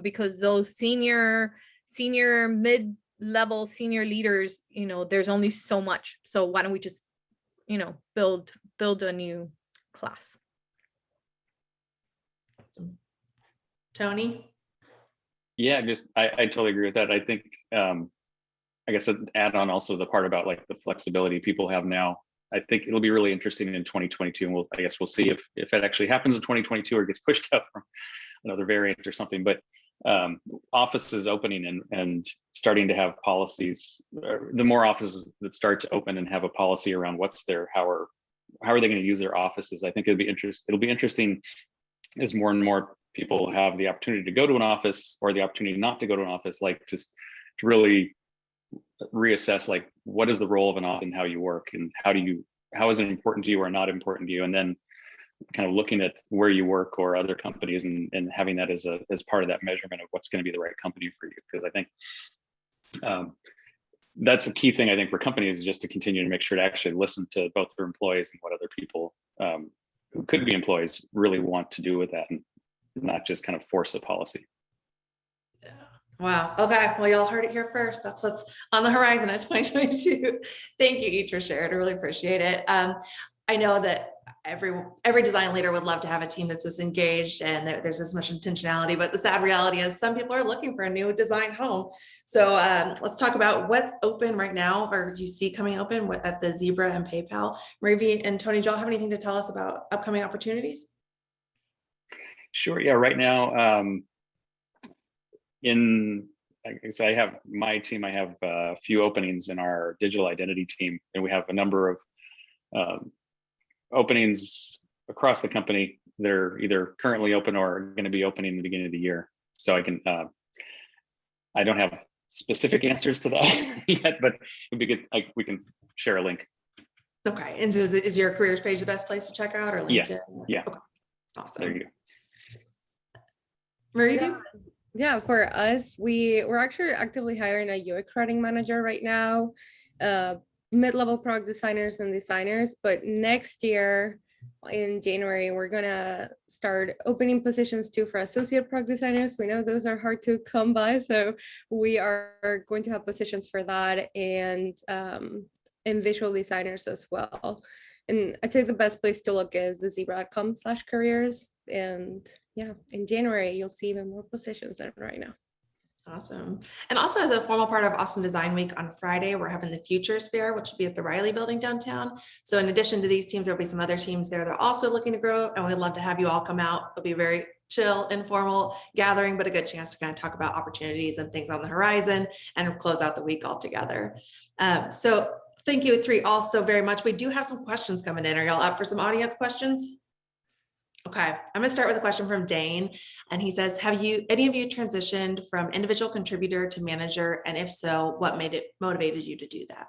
because those senior, mid-level, senior leaders, you know, there's only so much. So why don't we just, you know, build a new class? Awesome. Tony? Yeah, I totally agree with that. I think, I guess I'd add on also the part about like the flexibility people have now. I think it'll be really interesting in 2022, and I guess we'll see if it actually happens in 2022 or gets pushed up from another variant or something. But offices opening and starting to have policies. The more offices that start to open and have a policy around how are they going to use their offices, I think it'll be interesting as more and more people have the opportunity to go to an office or the opportunity not to go to an office, like just to really reassess like what is the role of an office and how you work, and how is it important to you or not important to you, and then kind of looking at where you work or other companies and having that as part of that measurement of what's going to be the right company for you. Because I think that's a key thing, I think, for companies, is just to continue to make sure to actually listen to both their employees and what other people who could be employees really want to do with that, and not just kind of force a policy. Wow. Okay. Well, y'all heard it here first. That's what's on the horizon at 2022. Thank you each for sharing. I really appreciate it. I know that every design leader would love to have a team that's this engaged and there's this much intentionality, but the sad reality is some people are looking for a new design home. So let's talk about what's open right now, or you see coming open at the Zebra and PayPal. Marie and Tony, do y'all have anything to tell us about upcoming opportunities? Sure. Yeah. Right now, so I have my team. I have a few openings in our digital identity team, and we have a number of openings across the company. They're either currently open or going to be opening in the beginning of the year. So I don't have specific answers to that yet, but it'd be good. We can share a link. Okay. And so is your careers page the best place to check out, or LinkedIn? Yes. Yeah. Okay. Awesome. There you go. Marie? Yeah, for us, we're actually actively hiring a UX writing manager right now, mid-level product designers and designers. But next year in January, we're gonna start opening positions too for associate product designers. We know those are hard to come by, so we are going to have positions for that, and visual designers as well. And I'd say the best place to look is the zebra.com/careers. And yeah, in January, you'll see even more positions than right now. Awesome. And also, as a formal part of Austin Design Week on Friday, we're having the Futures Fair, which will be at the Riley Building downtown. So in addition to these teams, there'll be some other teams there that are also looking to grow, and we'd love to have you all come out. It'll be a very chill, informal gathering, but a good chance to kind of talk about opportunities and things on the horizon and close out the week all together. So thank you three also very much. We do have some questions coming in. Are y'all up for some audience questions? Okay, I'm gonna start with a question from Dane, and he says, have any of you transitioned from individual contributor to manager? And if so, what motivated you to do that?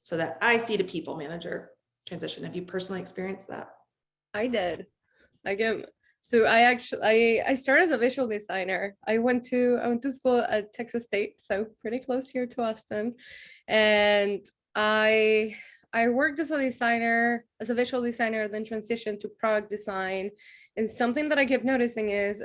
So that IC to people manager transition, have you personally experienced that? I did. So I started as a visual designer. I went to school at Texas State, so pretty close here to Austin. And I worked as a visual designer, then transitioned to product design. And something that I kept noticing is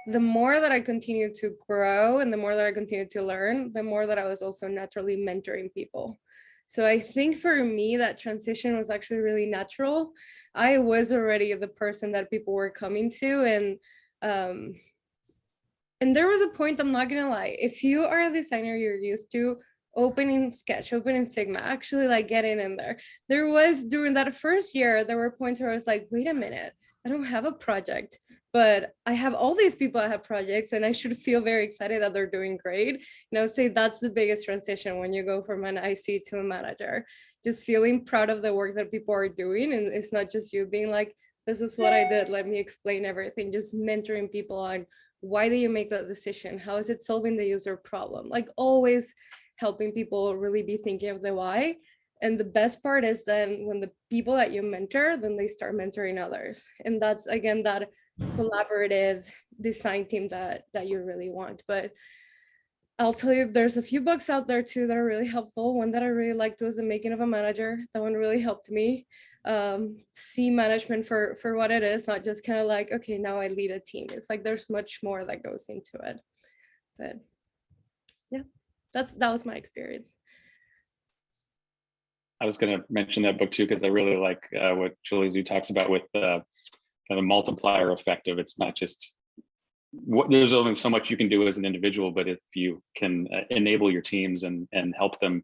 the more that I continued to grow and the more that I continued to learn, the more that I was also naturally mentoring people. So I think for me, that transition was actually really natural. I was already the person that people were coming to. And there was a point, I'm not gonna lie, if you are a designer, you're used to opening Sketch, opening Figma, actually like getting in there. There was, during that first year, there were points where I was like, wait a minute, I don't have a project, but I have all these people that have projects and I should feel very excited that they're doing great. And I would say that's the biggest transition when you go from an IC to a manager, just feeling proud of the work that people are doing. And it's not just you being like, this is what I did, let me explain everything, just mentoring people on why do you make that decision? How is it solving the user problem? Like always helping people really be thinking of the why. And the best part is then when the people that you mentor, then they start mentoring others. And that's, again, that collaborative design team that you really want. But I'll tell you, there's a few books out there too that are really helpful. One that I really liked was The Making of a Manager. That one really helped me see management for what it is, not just kind of like, okay, now I lead a team. It's like there's much more that goes into it. But yeah, that was my experience. I was going to mention that book too, because I really like what Julie Zhu talks about with kind of multiplier effect of it's not just there's only so much you can do as an individual, but if you can enable your teams and help them,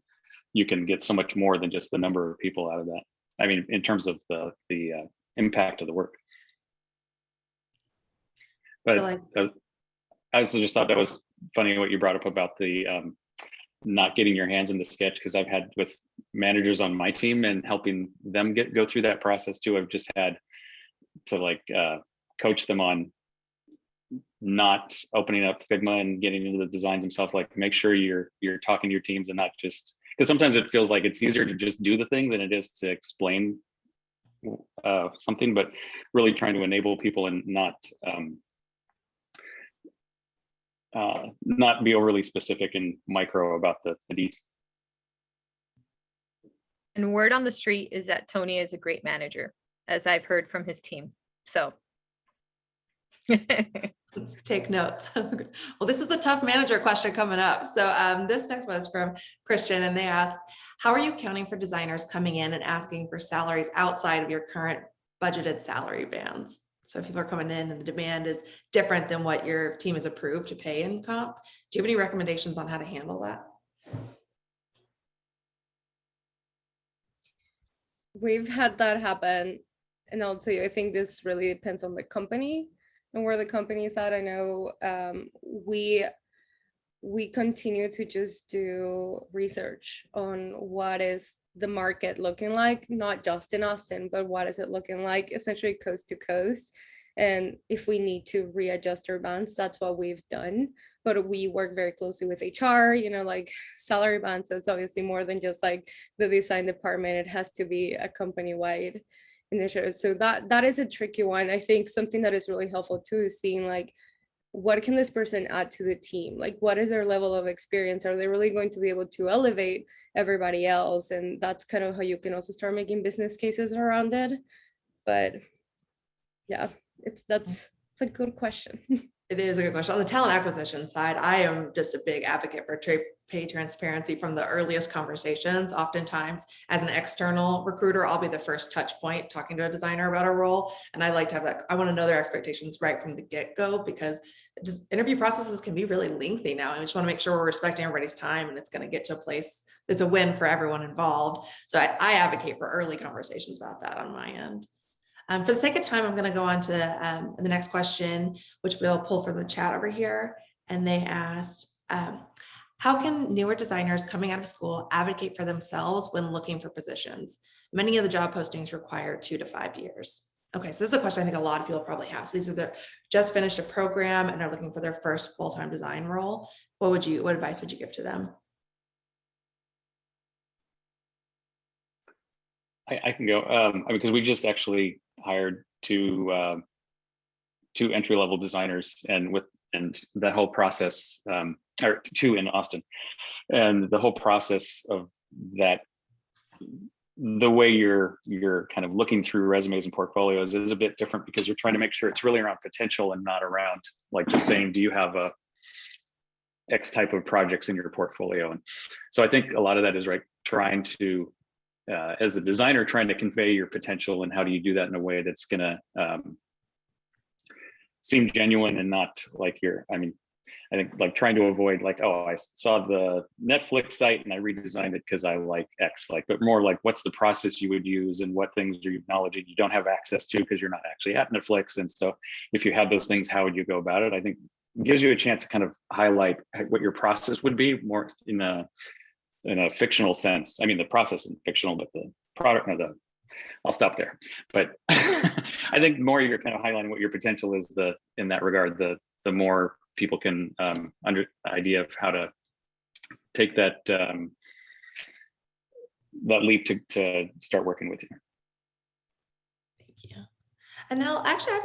you can get so much more than just the number of people out of that. I mean, in terms of the impact of the work. But I also just thought that was funny what you brought up about the not getting your hands in the Sketch, because I've had with managers on my team and helping them go through that process too. I've just had to coach them on not opening up Figma and getting into the designs themselves. Like, make sure you're talking to your teams and not just, because sometimes it feels like it's easier to just do the thing than it is to explain something, but really trying to enable people and not be overly specific and micro about the needs. And word on the street is that Tony is a great manager, as I've heard from his team. So let's take notes. Well, this is a tough manager question coming up. So this next one is from Christian, and they ask, how are you accounting for designers coming in and asking for salaries outside of your current budgeted salary bands? So if people are coming in and the demand is different than what your team is approved to pay in comp, do you have any recommendations on how to handle that? We've had that happen. And I'll tell you, I think this really depends on the company and where the company is at. I know we continue to just do research on what is the market looking like, not just in Austin, but what is it looking like essentially coast to coast. And if we need to readjust our bands, that's what we've done. But we work very closely with HR, like salary bands. It's obviously more than just like the design department. It has to be a company-wide initiative. So that is a tricky one. I think something that is really helpful too is seeing like, what can this person add to the team? Like, what is their level of experience? Are they really going to be able to elevate everybody else? And that's kind of how you can also start making business cases around it. But yeah, that's a good question. It is a good question. On the talent acquisition side, I am just a big advocate for pay transparency from the earliest conversations. Oftentimes, as an external recruiter, I'll be the first touch point talking to a designer about a role. And I like to have that. I want to know their expectations right from the get-go, because just interview processes can be really lengthy now. And we just want to make sure we're respecting everybody's time and it's going to get to a place that's a win for everyone involved. So I advocate for early conversations about that on my end. For the sake of time, I'm going to go on to the next question, which we'll pull from the chat over here. And they asked, how can newer designers coming out of school advocate for themselves when looking for positions? Many of the job postings require 2 to 5 years. Okay, so this is a question I think a lot of people probably have. So these are the just finished a program and they're looking for their first full-time design role. What advice would you give to them? I can go, because we just actually hired two entry-level designers, and that whole process, or two in Austin, and the whole process of that, the way you're kind of looking through resumes and portfolios is a bit different, because you're trying to make sure it's really around potential and not around like just saying, do you have a X type of projects in your portfolio? And so I think a lot of that is trying to, as a designer, trying to convey your potential, and how do you do that in a way that's going to seem genuine and not like I think like trying to avoid like, oh, I saw the Netflix site and I redesigned it because I like X, but more like what's the process you would use and what things are you acknowledging you don't have access to because you're not actually at Netflix. And so if you had those things, how would you go about it? I think it gives you a chance to kind of highlight what your process would be more in a fictional sense. I mean, the process is fictional, but the product, I'll stop there. But I think more you're kind of highlighting what your potential is in that regard, the more people can under idea of how to take that leap to start working with you. Thank you. And now, actually,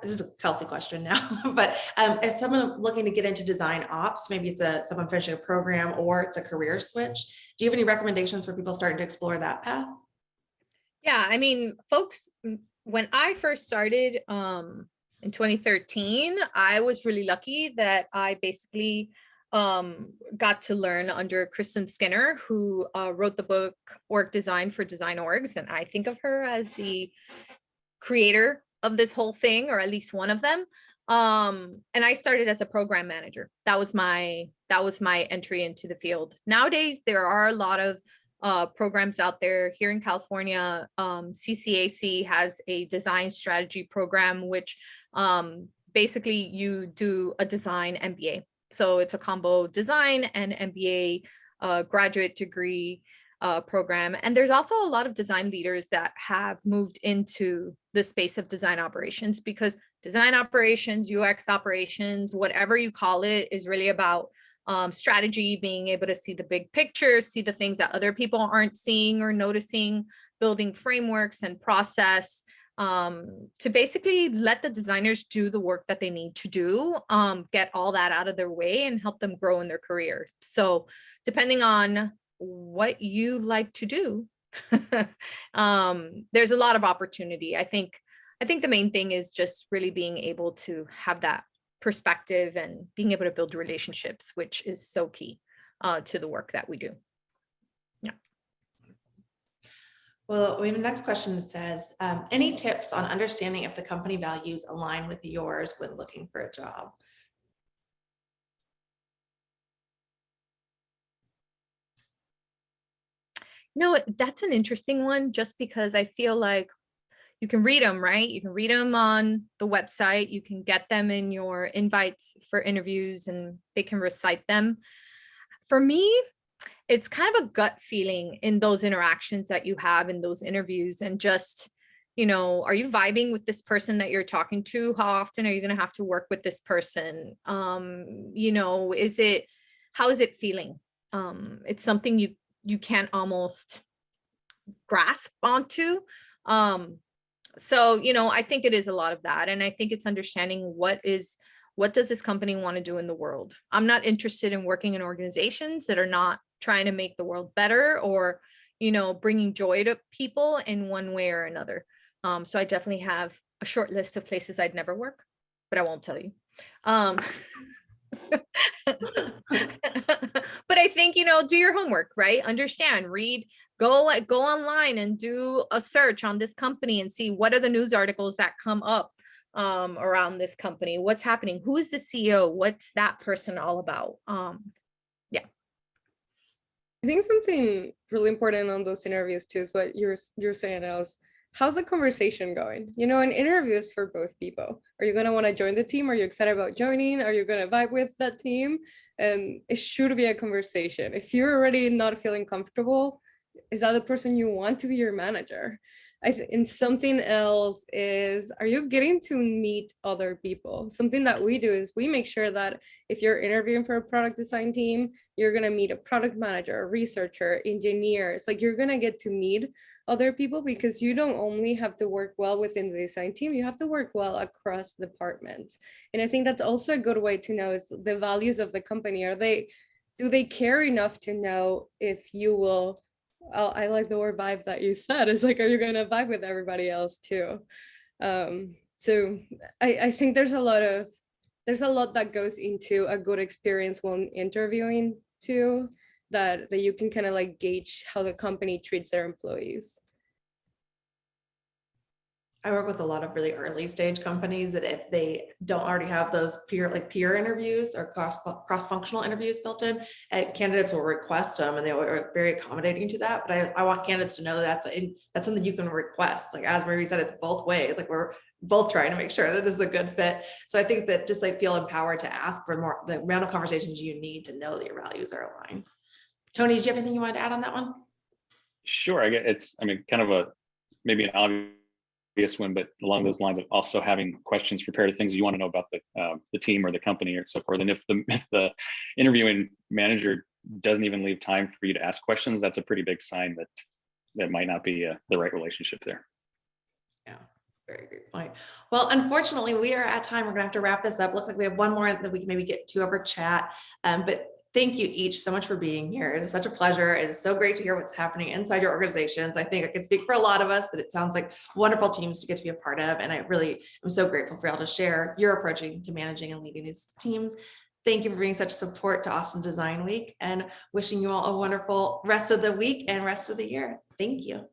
this is a Kelsey question now, but as someone looking to get into design ops, maybe it's someone finishing a program or it's a career switch, do you have any recommendations for people starting to explore that path? Yeah, I mean, folks, when I first started in 2013, I was really lucky that I basically got to learn under Kristen Skinner, who wrote the book Org Design for Design Orgs. And I think of her as the creator of this whole thing, or at least one of them. And I started as a program manager. That was my entry into the field. Nowadays, there are a lot of programs out there. Here in California, CCAC has a design strategy program, which basically you do a design MBA. So it's a combo design and MBA graduate degree program. And there's also a lot of design leaders that have moved into the space of design operations, because design operations, UX operations, whatever you call it, is really about strategy, being able to see the big picture, see the things that other people aren't seeing or noticing, building frameworks and process to basically let the designers do the work that they need to do, get all that out of their way and help them grow in their career. So depending on what you like to do, there's a lot of opportunity. I think the main thing is just really being able to have that perspective and being able to build relationships, which is so key to the work that we do. Yeah. Well, we have a next question that says, any tips on understanding if the company values align with yours when looking for a job? No, that's an interesting one just because I feel like you can read them, right? You can read them on the website. You can get them in your invites for interviews and they can recite them. For me, it's kind of a gut feeling in those interactions that you have in those interviews and just, are you vibing with this person that you're talking to? How often are you going to have to work with this person? How is it feeling? It's something you can't almost grasp onto. So I think it is a lot of that. And I think it's understanding what does this company want to do in the world? I'm not interested in working in organizations that are not trying to make the world better or, bringing joy to people in one way or another. So I definitely have a short list of places I'd never work, but I won't tell you. But I think, do your homework, right? Understand, read, go online and do a search on this company and see what are the news articles that come up around this company. What's happening? Who is the CEO? What's that person all about? I think something really important on those interviews too is what you're saying else. How's the conversation going? An interview is for both people. Are you gonna want to join the team? Are you excited about joining? Are you gonna vibe with that team? And it should be a conversation. If you're already not feeling comfortable, is that the person you want to be your manager? And something else is, are you getting to meet other people? Something that we do is we make sure that if you're interviewing for a product design team, you're going to meet a product manager, a researcher, engineers. Like you're going to get to meet other people because you don't only have to work well within the design team, you have to work well across departments. And I think that's also a good way to know is the values of the company. Do they care enough to know if you will, I like the word vibe that you said. It's like, are you going to vibe with everybody else too? So I think there's a lot that goes into a good experience when interviewing too, that you can kind of like gauge how the company treats their employees. I work with a lot of really early stage companies that if they don't already have those peer interviews or cross-functional interviews built in, candidates will request them and they are very accommodating to that. But I want candidates to know that that's something you can request. Like as Marie said, it's both ways. Like we're both trying to make sure that this is a good fit. So I think that just like feel empowered to ask for more, the amount of conversations you need to know that your values are aligned. Tony, did you have anything you wanted to add on that one? Sure. I guess kind of maybe an obvious one, but along those lines of also having questions prepared of things you want to know about the team or the company or so forth. And if the interviewing manager doesn't even leave time for you to ask questions, that's a pretty big sign that might not be the right relationship there. Yeah, very great point. Well, unfortunately, we are at time. We're gonna have to wrap this up. Looks like we have one more that we can maybe get to over chat. But thank you each so much for being here. It is such a pleasure. It is so great to hear what's happening inside your organizations. I think I can speak for a lot of us that it sounds like wonderful teams to get to be a part of. And I really am so grateful for y'all to share your approach to managing and leading these teams. Thank you for being such a support to Austin Design Week and wishing you all a wonderful rest of the week and rest of the year. Thank you.